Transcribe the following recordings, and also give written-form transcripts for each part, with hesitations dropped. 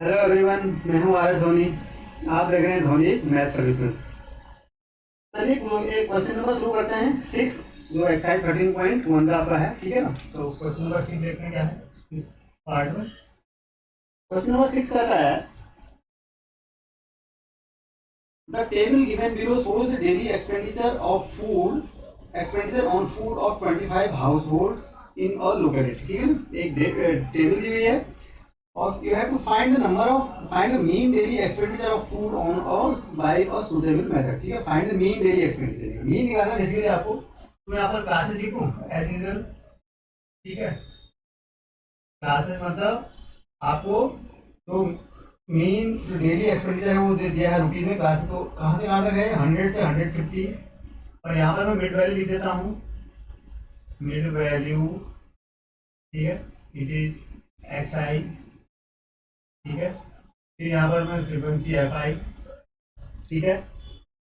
Hello everyone, मैं हूं R S Dhoni. आप देख रहे हैं धोनी मैथ सॉल्यूशंस। चलिए एक क्वेश्चन नंबर शुरू करते हैं। 6 जो एक्सरसाइज 13.1 का आपका है, ठीक है ना। तो क्वेश्चन नंबर 6 देखते हैं क्या है इस पार्ट में। क्वेश्चन नंबर 6 कहता है the table given below shows the daily expenditure on food of 25 house holds in a locality. ठीक है ना, एक टेबल दी हुई है और you have to find the mean daily expenditure of food on us by a suitable method। ठीक है, find the mean daily expenditure, mean निकालना बेसिकली आपको। तो मैं यहाँ पर क्लासेस लिखूँ एज यूजुअल। ठीक है, क्लासेस मतलब आपको तो मीन जो डेली एक्सपेंडिचर है वो दे दिया है रूटीन में क्लासेस। तो कहाँ से कहाँ तक है, 100 से 150। और यहाँ पर मैं मिड वैल्यू लिख देता हूँ, मिड वैल्यू। ठीक है, इट इज एस आई। ठीक है, फिर यहाँ पर मैं फ्रीक्वेंसी एफ आई। ठीक है,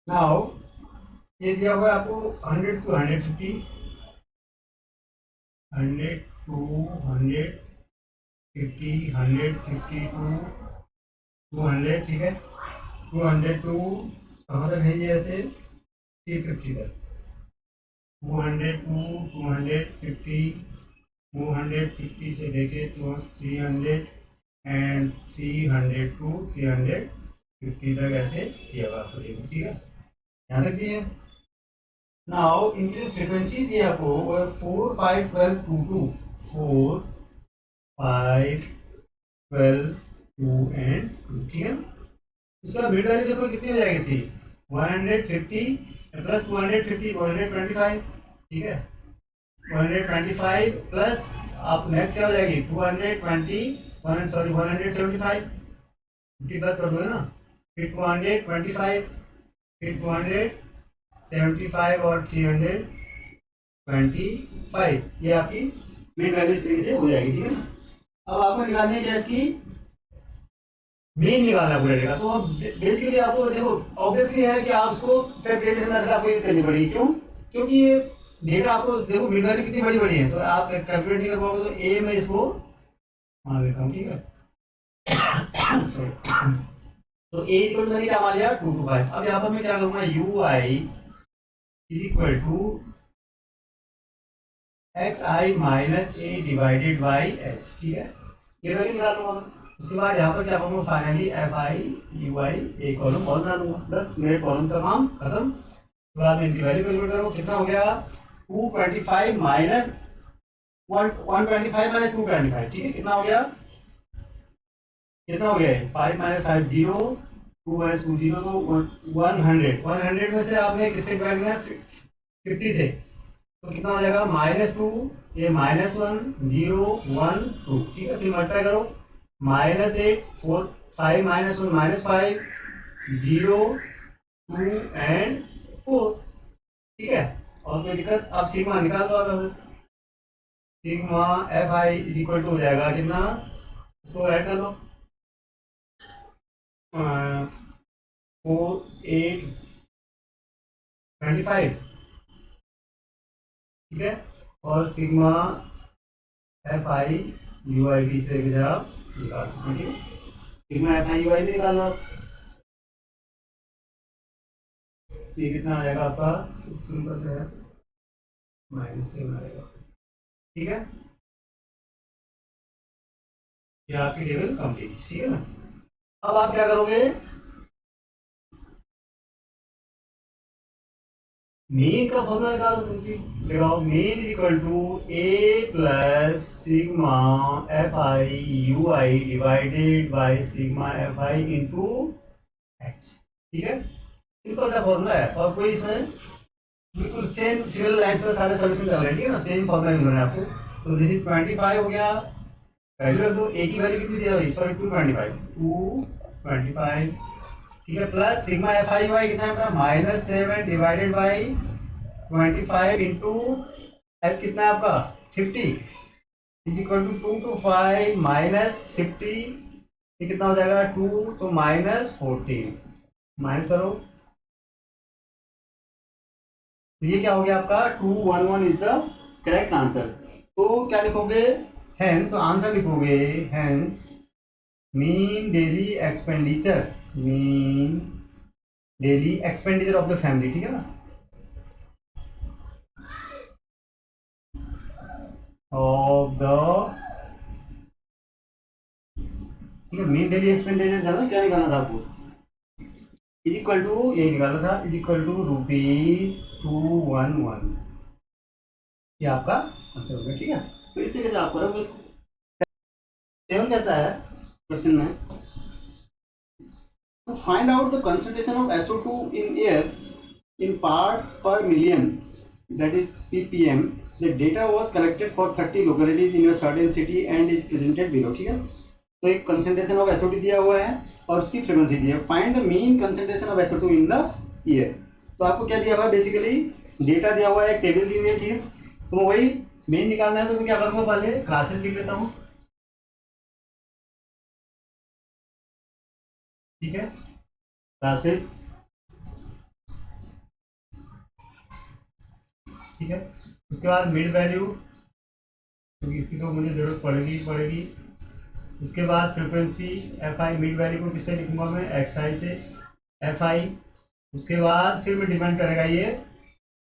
नाउ ये दिया हुआ है आपको 100 टू 150, 100 टू 150, 150 टू 200। ठीक है, 200 टू कहाँ तक है ये, ऐसे 350 तक। 200 टू 250, 250 से लेके तो 300 एंड 300 टू 350 तक ऐसे किया हुआ आपको। ठीक है, यहाँ तक दिए। नाउ इनकी जो फ्रीक्वेंसी दी है आपको वो है 4, 5, 12, 2, 2, 4, 5, 12, 2 एंड 2। ठीक है, इसका मिड वैल्यू देखो कितनी हो जाएगी इसकी, 150 प्लस 250 125। ठीक है, 125 प्लस आप नेक्स्ट क्या हो जाएगी 220, सॉरी 175, 50 प्लस कर दोगे ना, फिर 225, फिर 275 और 325, ये आपकी मिड वैल्यू इस तरीके से हो जाएगी। ठीक है ना, अब आपको निकालनी है क्या, इसकी मीन निकालना पड़ेगा। तो अब बेसिकली आपको देखो ऑब्वियसली है कि आप उसको स्टेप डेविएशन मेथड आपको यूज करनी पड़ेगी। क्यों? क्योंकि ये डेटा आपको देखो मिड वैल्यू कितनी बड़ी बड़ी है, तो आप कैलकुलेट नहीं कर पाओगे। तो ए में इसको मान देता हूँ। ठीक है, सॉरी। तो ए इक्वल मैंने क्या मान लिया 2 to 5। अब यहाँ पर मैं क्या करूँगा, U I is equal to X I minus A divided by H. ठीक है, ये वैल्यू निकाल लूंगा। उसके बाद यहाँ पर क्या करूँगा, finally F I U I A column और बना लूंगा। बस मेरे कॉलम का काम खत्म। उसके बाद मैं इनकी वैल्यू कैलकुलेट करूँ, कितना हो गया 225 माइनस 125 माइनस 225। ठीक है, कितना हो गया, कितना हो गया 5 माइनस 5 0, 2 माइनस 2 0, तो 100 में से आपने किससे डिवाइड किया 50 से, तो कितना हो जाएगा -2, ये -1 0 1 2। ठीक है, फिर मल्टीप्लाई करो, -8 4 5 -1 -5 0 2 एंड 4। ठीक है, और कोई दिक्कत, अब सिग्मा निकाल दो। अब sigma F I is equal to हो जाएगा कितना, इसको ऐड कर लो 4 8 25। ठीक है, और sigma F I U I बी से आप निकाल सकते हैं। ठीक है, sigma F I U I भी निकाल लो आप। ये कितना आ जाएगा आपका, सिंपल से है -7 आएगा। ठीक है, ये आपकी टेबल कंप्लीट। ठीक है ना, अब आप क्या करोगे, मीन का फॉर्मूला निकालो। सिंपली लगाओ mean equal to A plus sigma F I U I divided by sigma F I into H. ठीक है, सिंपल सा फॉर्मूला है और कोई इसमें बिल्कुल सेम सिमिलर लाइंस पर सारे सॉल्यूशन चल रहे हैं। ठीक है ना, सेम फॉर्मूला यूज हो रहा है आपको। तो दिस इज 25 हो गया, वैल्यू रख दो, ए की वैल्यू कितनी दी हुई, सॉरी 225। ठीक है, plus sigma F I Y कितना है -7 डिवाइडेड बाई 25 इंटू एस कितना है आपका 50 इज इक्वल टू 2 to 5 -50। ये कितना हो जाएगा 2 तो -14, माइनस करो, तो ये क्या हो गया आपका 211 इज द करेक्ट आंसर। तो क्या लिखोगे, हेंस, तो आंसर लिखोगे hence mean daily expenditure, mean daily expenditure of the family, ठीक है ना, ऑफ द, ठीक है, मीन डेली एक्सपेंडिचर जाना क्या निकालना था आपको, इज इक्वल टू, यही निकालना था, इज इक्वल टू ₹211, ये आपका आंसर हो गया, ठीक है। तो इस तरीके से आप करोगे इसको। 7 कहता है क्वेश्चन में, to find out the concentration of SO2 in air in parts per million, that is ppm, the data was collected for 30 localities in a certain city and is presented below, ठीक है। तो एक concentration of SO2 दिया हुआ है और उसकी frequency दी है, find the mean concentration of SO2 in the year. तो आपको क्या दिया हुआ है, बेसिकली डेटा दिया हुआ है, एक टेबल दी हुई है, ठीक है। तो वही मेन निकालना है, तो मैं क्या करूँगा, पहले क्लासेस लिख लेता हूँ, ठीक है, क्लासेस, ठीक है। उसके बाद मिड वैल्यू, क्योंकि इसकी तो मुझे ज़रूरत पड़ेगी ही पड़ेगी। उसके बाद frequency F I, mid value को किससे लिखूंगा मैं, एक्स आई से, एफ आई। उसके बाद फिर मैं डिपेंड करेगा ये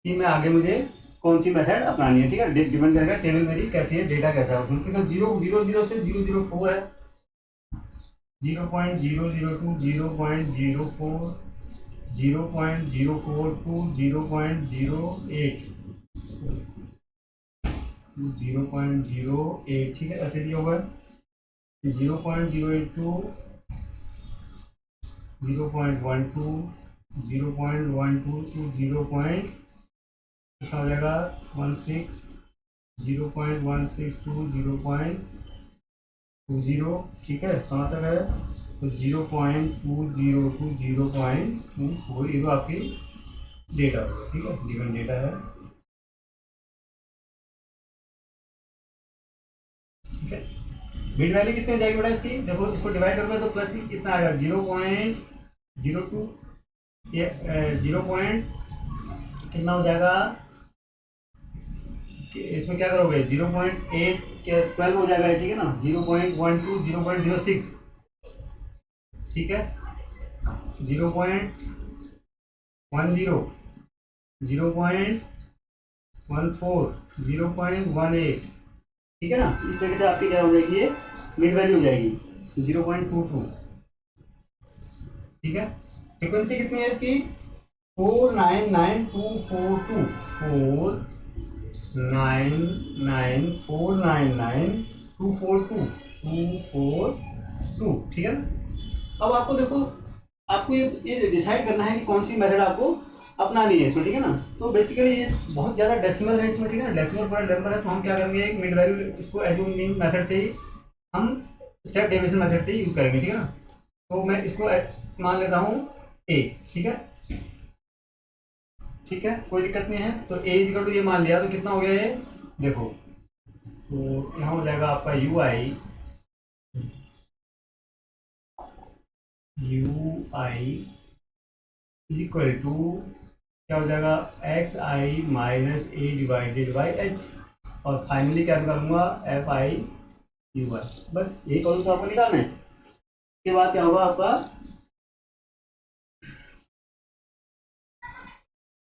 कि मैं आगे मुझे कौन सी मेथड अपनानी है, ठीक है, डिपेंड करेगा टेबल मेरी कैसी है, डेटा कैसा है, क्योंकि 0.00 से 0.04 है, 0.002, 0.04, 0.042, 0.08, 0.08, ठीक है, ऐसे दिया हुआ है, 0.082, 0.12, 0.12 टू 0. कितना हो जाएगा, 16, 0.16 टू 0.20, ठीक है, कहाँ तक है, तो 0.20 टू 0.24, ये तो आपकी डेटा होगा, ठीक है, गिवन डेटा है, ठीक है। मिड वैल्यू कितनी हो जाएगी बेटा इसकी, देखो इसको डिवाइड करोगे तो प्लस कितना आएगा, 0.02, ये 0 पॉइंट कितना हो जाएगा, इसमें क्या करोगे, 0.8 के 12 हो जाएगा, ठीक है ना, 0.12, 0.06, ठीक है, 0.10, 0.14, 0.18, ठीक है ना। इस तरीके से आपकी क्या हो जाएगी, ये मिड वैल्यू हो जाएगी 0.22, ठीक है। फ्रिक्वेंसी कितनी है इसकी, 499242, 499,499,242, ठीक है ना। अब आपको देखो, आपको ये डिसाइड करना है कि कौन सी मेथड आपको अपनानी है इसमें, ठीक है ना। तो बेसिकली ये बहुत ज़्यादा डेसिमल है इसमें, ठीक है ना, डेसिमल पर नंबर है, तो हम क्या करेंगे, एक मिड वैल्यू इसको एज्यूम मीन मेथड से ही हम स्टेप डेविएशन मेथड से ही यूज़ करेंगे, ठीक है ना। तो मैं इसको मान लेता हूँ ए, ठीक है, ठीक है, कोई दिक्कत नहीं है। तो ए इजिकल टू ये मान लिया, तो कितना हो गया ये, देखो, तो यहाँ हो जाएगा आपका U I is equal to क्या हो जाएगा, X I minus A divided by H, और फाइनली क्या करूँगा, एफ आई यू आई, बस यही करूँ तो आपको निकालना है। इसके बाद क्या होगा आपका,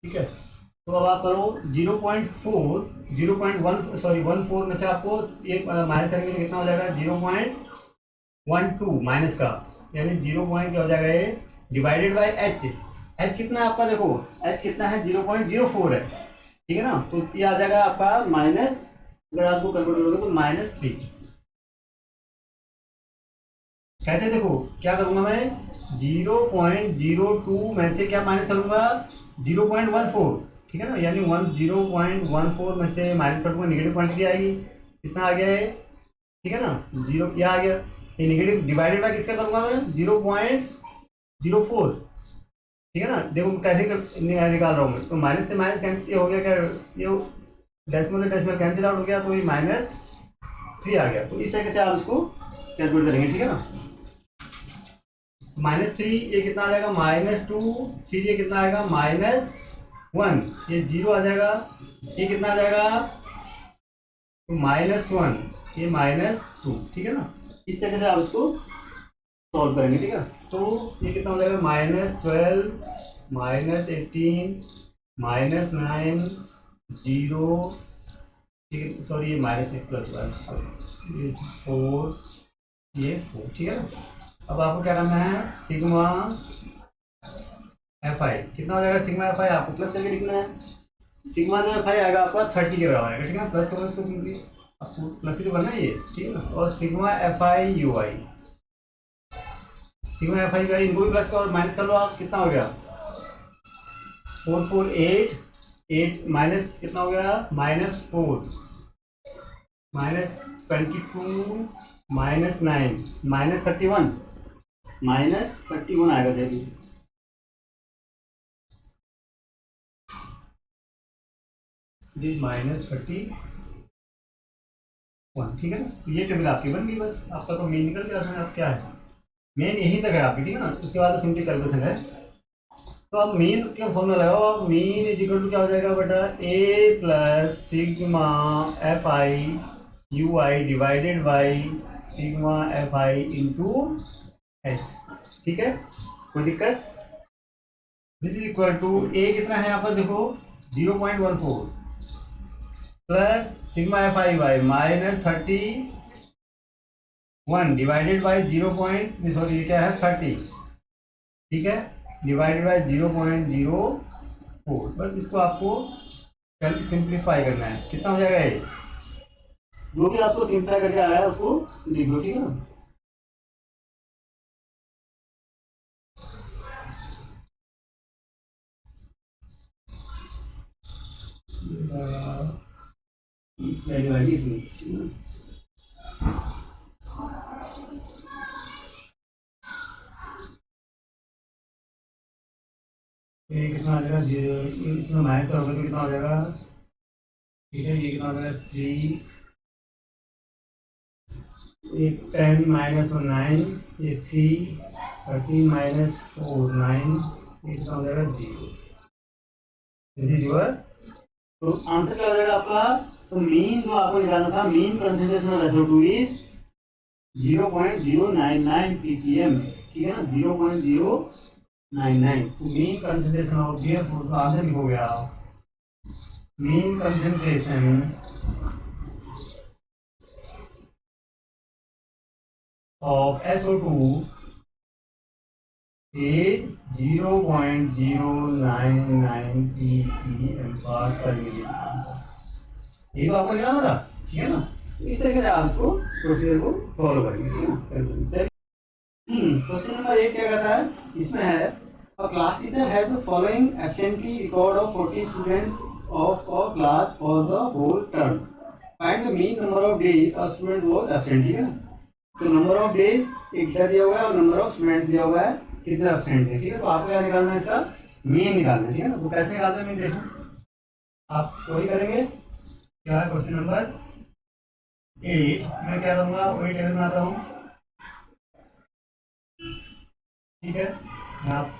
ठीक है। तो अब आप करो 0.4, 0.1 सॉरी 14 में से आपको ये माइनस करेंगे तो कितना हो जाएगा, 0.12 माइनस का, यानी 0 पॉइंट क्या हो जाएगा ये, डिवाइडेड बाई एच, एच कितना है आपका, देखो एच कितना है, 0.04 है, ठीक है ना। तो ये आ जाएगा आपका माइनस, अगर आपको कैलकुलेट करोगे तो -3। कैसे, देखो क्या करूंगा मैं, 0.02 में से क्या माइनस करूंगा, 0.14, ठीक है ना, यानी 0.14 में से माइनस करूंगा, नेगेटिव क्वांटिटी आएगी, कितना आ गया है, ठीक है ना, 0 क्या आ गया, ये नेगेटिव डिवाइडेड बाय किसका करूंगा मैं, 0.04, ठीक है ना। देखो कैसे निकाल रहा हूँ मैं, तो माइनस से माइनस कैंसिल, ये हो गया क्या, ये डेसिमल से डेसिमल कैंसिल आउट हो गया, तो ये -3 आ गया। तो इस तरीके से आप इसको कैलकुलेट करेंगे, ठीक है ना। -3 ये कितना आ जाएगा, -2, फिर ये कितना आएगा, -1, ये 0 आ जाएगा, ये कितना आ जाएगा, तो -1, ये -2, ठीक है ना। इस तरीके से आप इसको सॉल्व करेंगे, ठीक है। तो ये कितना हो जाएगा, -12 -18 -9 0, ठीक है, सॉरी ये -1 + 1, सॉरी ये 4, ये 4, ठीक है ना। अब आपको क्या करना है, सिग्मा एफ आई कितना हो जाएगा, सिग्मा एफ आई आपको प्लस करके लिखना है। सिग्मा जो एफ आई आएगा आपका 30 के बराबर आएगा, ठीक है ना। प्लस करो इसको सिंपली, आपको प्लस ही तो करना है ये, ठीक है ना। और sigma F I U I, sigma F I U I इनको भी प्लस करो माइनस कर लो आप, कितना हो गया 4 4 8 8 माइनस कितना हो गया, -4 -22 -9 -31 -31 आएगा जल्दी। -31, ठीक है ना। तो ये टेबल आपकी बन गई, बस आपका तो मेन निकल गया। आप क्या है, मेन यहीं तक है आपकी, ठीक है ना। उसके बाद तो सिंपली कैलकुलेशन है। तो आप मीन का फॉर्मूला लगाओ, आप मीन इज इक्वल टू क्या हो जाएगा बेटा, A plus sigma F I U I divided by sigma F I into H, ठीक है, कोई दिक्कत। This is equal to A कितना है यहाँ पर देखो 0.14 plus sigma F I Y -31 divided by 0 point, sorry ये क्या है 30, ठीक है, डिवाइडेड बाई 0.04। बस इसको आपको सिंप्लीफाई करना है, कितना हो जाएगा ये, जो भी आपको सिंप्लीफाई करके आया है उसको लिख दो, ठीक है ना। वैल्यू आएगी इतनी, ये कितना आ जाएगा, इसमें माइनस करोगे तो कितना हो जाएगा, ठीक है, ये कितना हो जाएगा 3, एक 10 -9, ये 3 13 -4 9, ये कितना हो जाएगा 0। दिस इज योर, तो आंसर क्या हो जाएगा आपका, तो मीन जो आपको निकालना था, mean concentration of SO2 is 0.099 ppm, ठीक है ना, 0.099। तो मीन कंसंट्रेशन ऑफ बियर फूड का आंसर हो गया, mean concentration of SO2 is 0.099 ppm parts per million। ये तो आपको निकालना था, ठीक है ना। इस तरीके से आप इसको प्रोसीजर को फॉलो करेंगे, ठीक है ना। क्वेश्चन नंबर 8 क्या कहता है, इसमें है a class teacher has the following absentee record of 40 students of a class for the whole term, find the mean number of days a student was absent, ठीक है ना। तो नंबर ऑफ डेज एक डेटा दिया हुआ है और number of students दिया हुआ है, कितने एब्सेंट है, ठीक है। तो आपको क्या निकालना है, इसका मीन निकालना है, ठीक है ना। तो कैसे निकालते हैं मीन, देखो आप वही करेंगे, क्या है क्वेश्चन नंबर 8, मैं क्या करूँगा, वही टेबल में आता हूँ, ठीक है, आप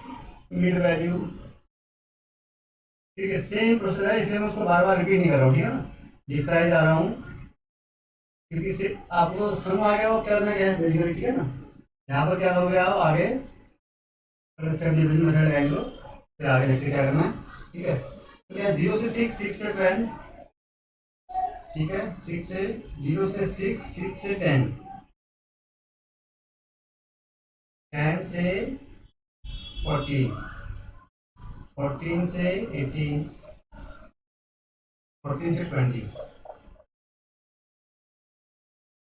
मिड वैल्यू, ठीक है, सेम प्रोसेस है, इसलिए मैं उसको बार बार रिपीट नहीं कर रहा हूँ, ठीक है ना, लिखता ही जा रहा हूँ, क्योंकि से आपको समझ आ गया वो करना क्या है बेसिकली, ठीक है ना। यहाँ पर क्या करोगे आप आगे, अगर स्टेप डिवीजन मेथड लगाएंगे तो फिर आगे देखते क्या करना है, ठीक है। तो क्या 0 से 6, 6 से 10, ठीक है, 6 से 0 से 6, 6 से 10, 10 से 14, 14 से 18, 14 से 20,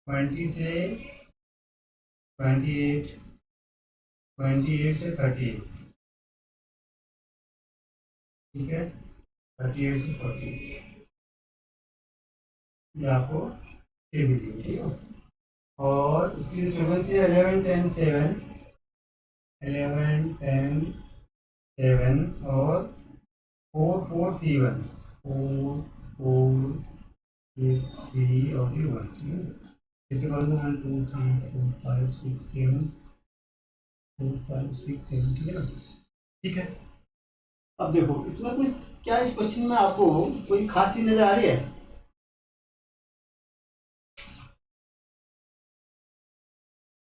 20 से 28, 28 से 38, ठीक है, 38 से 40, ये आपको टेबल दी, ठीक है। और उसकी फ्रीक्वेंसी 11 10 7, 11 10 7 और 4 4 3 1, 4 4 3 और 1, ठीक है। कितने बार 1 2 3 4 5 6 7, 4 5 6 7, ठीक है ना, ठीक है। अब देखो इसमें कुछ क्या, इस क्वेश्चन में आपको कोई खास चीज नजर आ रही है,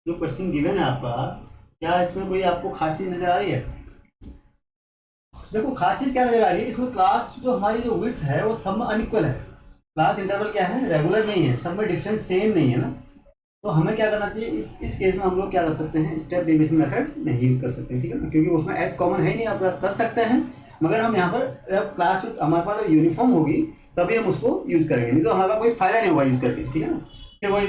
जो क्वेश्चन गिवन है आपका, क्या इसमें कोई आपको खास चीज नजर आ रही है? देखो खास चीज क्या नजर आ रही है इसमें, क्लास जो हमारी जो विड्थ है वो सब में अनइक्वल है। क्लास इंटरवल क्या है, रेगुलर नहीं है, सब में डिफरेंस सेम नहीं है ना। तो हमें क्या करना चाहिए, इस केस में हम लोग क्या कर सकते हैं, स्टेप डिविजन मेथड नहीं यूज कर सकते हैं, ठीक है ना, क्योंकि उसमें एच कॉमन है ही नहीं। आप कर सकते हैं मगर हम यहाँ पर जब क्लास विथ हमारे पास जब यूनिफॉर्म होगी तभी हम उसको यूज करेंगे, नहीं तो हमारा कोई फायदा नहीं होगा यूज करके, ठीक है ना। फिर वही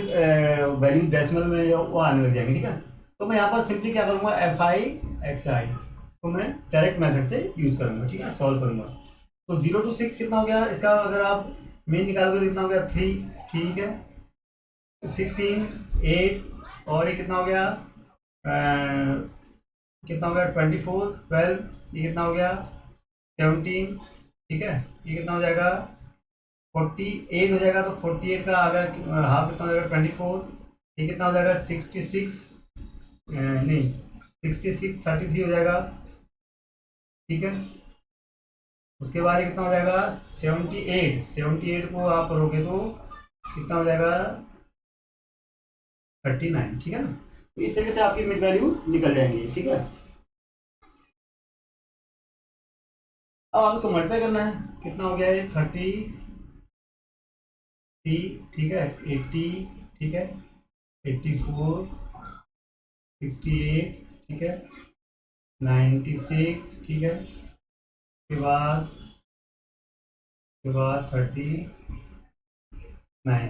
वैल्यू डेसिमल में वो आने लग जाएंगे, ठीक है। तो मैं यहाँ पर सिंपली क्या करूँगा, एफ आई एक्स आई को मैं डायरेक्ट मेथड से यूज करूँगा, ठीक है, सॉल्व करूँगा। तो 0 to 6 कितना हो गया इसका, अगर आप मीन निकालोगे तो कितना हो गया 3, ठीक है। 16, 8 और ये कितना हो गया, कितना हो गया 24, 12, ये कितना हो गया 17, ठीक है। ये कितना हो जाएगा 48 हो जाएगा, तो 48 का आगे हाफ कितना हो जाएगा 24। ये कितना हो जाएगा 66, नहीं 66, 33 हो जाएगा, ठीक है। उसके बाद ये कितना हो जाएगा 78, 78 को आप करोगे तो कितना हो जाएगा 39, ठीक है ना। तो इस तरीके से आपकी मिड वैल्यू निकल जाएंगी, ठीक है। अब आपको मल्टीप्लाई करना है, कितना हो गया है 30, ठीक है, 80, ठीक है, 84, 68, ठीक है, 96, ठीक है, के बाद 39।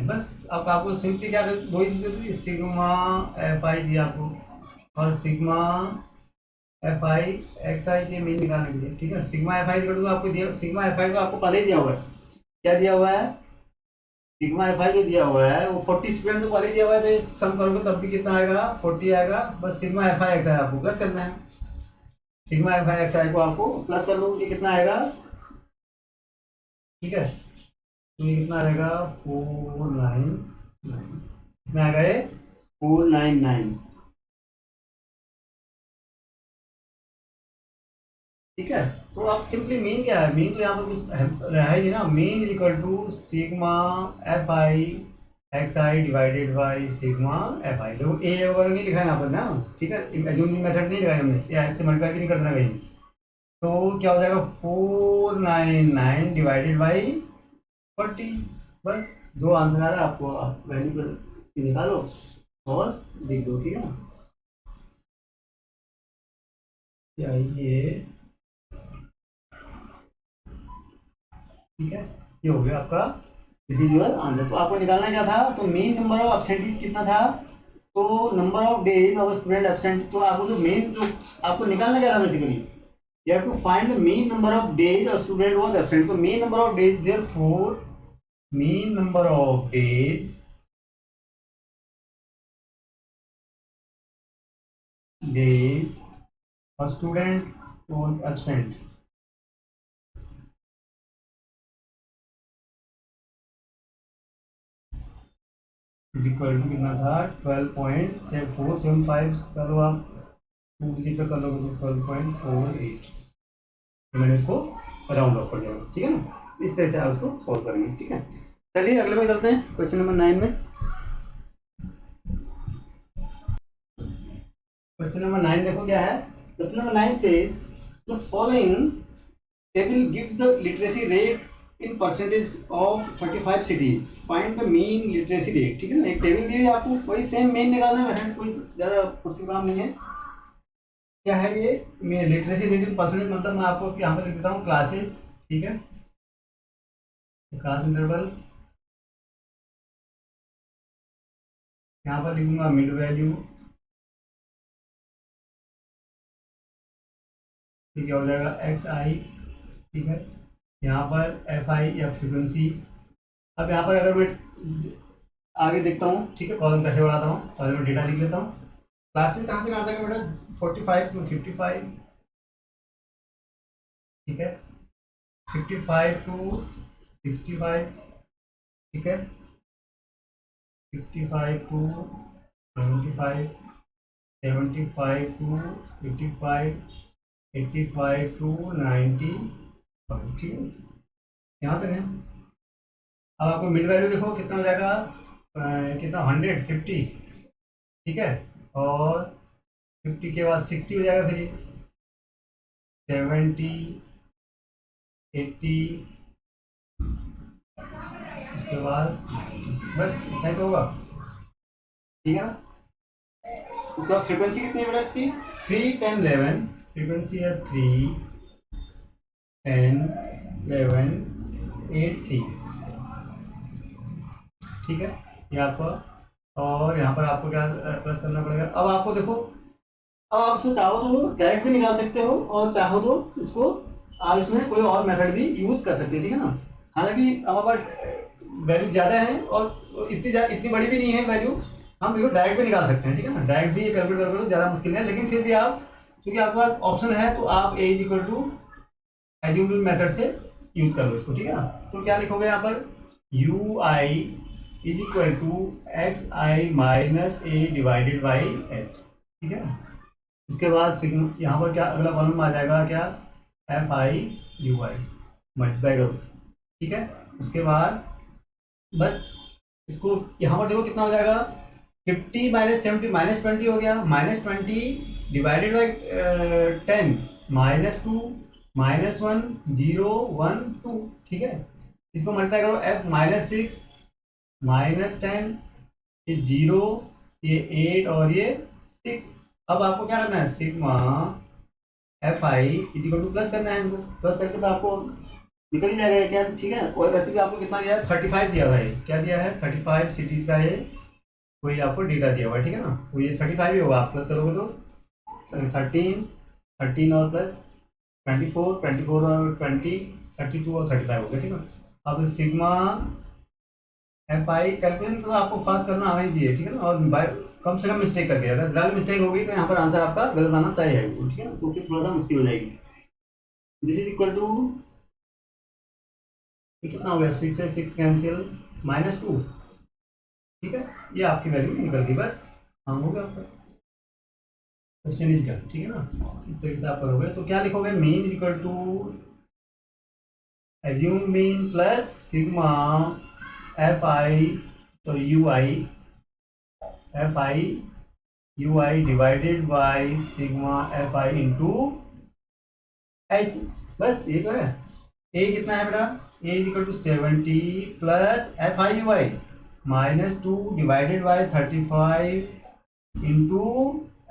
बस अब आपको सिंपली क्या कर, दो ही चीज़ें, सिग्मा एफ आई जी आपको, और sigma F I X I जी मीन निकालने के लिए, ठीक है। सिग्मा एफ आई तो आपको दिया, सिग्मा एफ आई तो आपको पहले ही दिया हुआ है। क्या दिया हुआ है, सिग्मा एफ आई जो दिया हुआ है वो 40 स्टूडेंट तो पहले ही दिया हुआ है, तो ये सम करोगे तब भी कितना आएगा 40 आएगा। बस सिग्मा एफ आई एक्स आई आपको प्लस करना है, सिग्मा एफ आई एक्स आई को आपको प्लस कर लो, ये कितना आएगा, ठीक है। तो ये कितना आएगा 499, कितना आ गए 499, ठीक है। तो आप सिंपली मीन क्या है, मीन तो यहाँ पर कुछ रहा ही ना, mean is equal to sigma F I X I divided by sigma F I. देखो ए वगैरह नहीं लिखा है यहाँ पर ना, ठीक है, एज्यूमिंग मेथड नहीं लगाया हमने, या ऐसे मल्टीप्लाई भी नहीं कर देना कहीं। तो क्या हो जाएगा 499 डिवाइडेड बाई 40। बस जो आंसर आ रहा है आपको आप वैल्यू कर निकालो और लिख दो, ठीक है ना। चाहिए, ठीक है, ये हो गया आपका, दिस इज योर आंसर। तो आपको निकालना क्या था, तो मेन नंबर ऑफ एब्सेंटीज कितना था, तो number of days of student absent. तो आपको जो मेन जो आपको निकालना क्या था basically, you have to find the mean number of days of student was absent. तो mean number of days, therefore mean number of days a student was absent is equal to कितना था 12.475 करो आप, 2 डिजिट का कर लोगे तो 12.48। तो मैंने इसको राउंड ऑफ कर दिया, ठीक है ना। इस तरह से आप इसको सॉल्व करेंगे, ठीक है। चलिए अगले में चलते हैं, क्वेश्चन नंबर 9 में। क्वेश्चन नंबर 9 देखो क्या है। क्वेश्चन नंबर 9 से the following table gives the literacy rate in percentage of 35 cities, find the mean literacy rate, ठीक है ना। एक टेबल दी है आपको, वही सेम मेन निकालना है, कोई ज़्यादा मुश्किल काम नहीं है। क्या है ये, मैं लिटरेसी रेट इन परसेंटेज, मतलब मैं आपको यहाँ पर लिख देता हूँ क्लासेस, ठीक है, क्लास इंटरवल, यहाँ पर लिखूंगा मिड वैल्यू, ठीक है, हो जाएगा एक्स आई, ठीक है। यहाँ पर एफ आई या फ्रिक्वेंसी। अब यहाँ पर अगर मैं आगे देखता हूँ, ठीक है, कॉलम कैसे बढ़ाता हूँ, पहले मैं डेटा लिख लेता हूँ। क्लासेस कहाँ से कहाँ तक है बेटा, 45 टू 55, ठीक है, 55 टू 65, ठीक है, 65 टू 75, 75 टू 85, 85 टू 95, ठीक है, यहाँ तक है। अब आपको मिड वैल्यू देखो कितना हो जाएगा, कितना 150, ठीक है, और 50 के बाद 60 हो जाएगा, फिर ये 70, 80, उसके बाद 90, बस इतना ही तो होगा, ठीक है ना। उसके बाद फ्रीक्वेंसी कितनी है बेटा इसकी, 3, 10, 11, फ्रीक्वेंसी है 3, 10, 11, 8, 3, ठीक है ये आपका। और यहाँ पर आपको क्या प्लस करना पड़ेगा। अब आपको देखो, अब आप इसको चाहो तो डायरेक्ट भी निकाल सकते हो और चाहो तो इसको आप इसमें कोई और मेथड भी यूज कर सकते हो, ठीक है ना। हालांकि हमारे पास वैल्यू ज़्यादा है और इतनी बड़ी भी नहीं है वैल्यू, हम इसको डायरेक्ट भी निकाल सकते हैं, ठीक है ना। डायरेक्ट भी कैलकुलेट करोगे तो ज़्यादा मुश्किल है, लेकिन फिर भी आप, क्योंकि आपके पास ऑप्शन है तो आप ए इज इक्वल टू एज्यूमेबल मेथड से यूज कर लो इसको, ठीक है ना। तो क्या लिखोगे यहाँ पर, U I is equal to X I minus A divided by H, ठीक है। उसके बाद सिग्मा, यहाँ पर क्या अगला कॉलम आ जाएगा, क्या, F I U I multiply करो, ठीक है। उसके बाद बस इसको यहाँ पर देखो कितना हो जाएगा, 50 माइनस 70 माइनस 20 हो गया, माइनस 20 डिवाइडेड बाई 10 -2 -1 0 1 2, ठीक है। इसको मल्टीप्लाई करो, f -6 -10, ये 0, ये 8 और ये 6। अब आपको क्या करना है, sigma F I is equal two plus करना है, इनको प्लस करके तो आपको निकल ही जाएगा क्या, ठीक है। और वैसे भी आपको कितना दिया है, 35 दिया हुआ है, क्या दिया है, 35 सिटीज़ का है, कोई आपको डेटा दिया हुआ है, ठीक है ना। तो ये 35 ही होगा, आप प्लस करोगे तो 13 13 और प्लस 24 24 और 20 32 और 35 हो गया, ठीक है। अब सिग्मा एफ आई कैलकुलेशन तो आपको पास करना आना ही चाहिए, ठीक है ना। और कम से कम मिस्टेक करके, अगर ज़्यादा मिस्टेक होगी तो यहाँ पर आंसर आपका गलत आना तय है, ठीक है ना। तो फिर थोड़ा सा मुश्किल हो जाएगी। दिस इज इक्वल टू कितना हो गया, 6 से 6 कैंसिल -2, ठीक है। ये आपकी वैल्यू निकल गई, बस काम हो गया आपका, क्वेश्चन इज डन, ठीक है ना। इस तरीके से आप करोगे तो क्या लिखोगे, mean is equal to assumed mean plus sigma F I sorry U I F I U I divided by sigma F I into H, बस ये तो है। ए कितना है बेटा, A is equal to 70 plus F I U I -2 divided by 35 into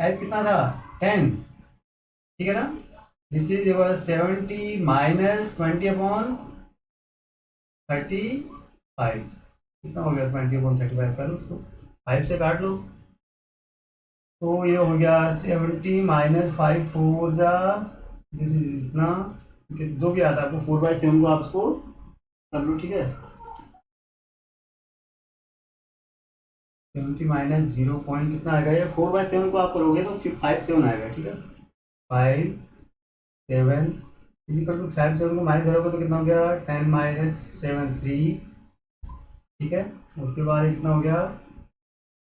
H कितना था, 10, ठीक है ना। दिस इज 70 माइनस 20 अपॉन 35, कितना हो गया, 20 अपॉन 35 कर लो, उसको 5 से काट लो, तो ये हो गया 70 माइनस 5 4 जा, दिस इज इतना, जो भी आता है आपको 4/7 को आप इसको कर लो, ठीक है। 70 माइनस 0 पॉइंट कितना आएगा, ये 4/7 को आप करोगे तो फिर 5 7 आएगा, ठीक है। 5 7 इक्वल टू 5 7 को माइनस करोगे तो कितना हो गया, 10 माइनस 7 3, ठीक है। उसके बाद ये कितना हो गया,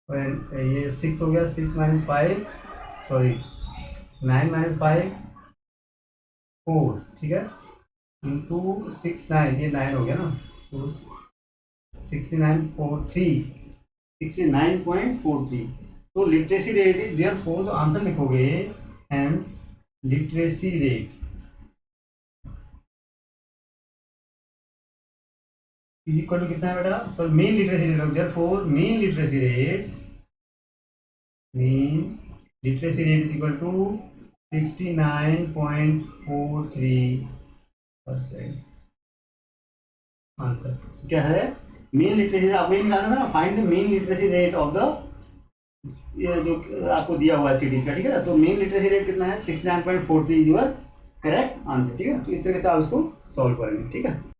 ये 6 हो गया, 6 माइनस 5 सॉरी 9 माइनस 5 4, ठीक है, इंटू 6 9, ये 9 हो गया ना, तो 69.43, तो literacy rate is therefore, तो आंसर लिखोगे hence literacy rate is equal to कितना है बेटा, sorry mean literacy rate, therefore mean literacy rate is equal to 69.43%। Answer क्या है, मीन लिटरेसी, आपको ये निकालना था ना, find the mean literacy rate of the, ये जो आपको दिया हुआ है सिटीज का, ठीक है। तो मीन लिटरेसी रेट कितना है, 69.43 इज योर करेक्ट आंसर, ठीक है। तो इस तरह से आप इसको सॉल्व करेंगे, ठीक है।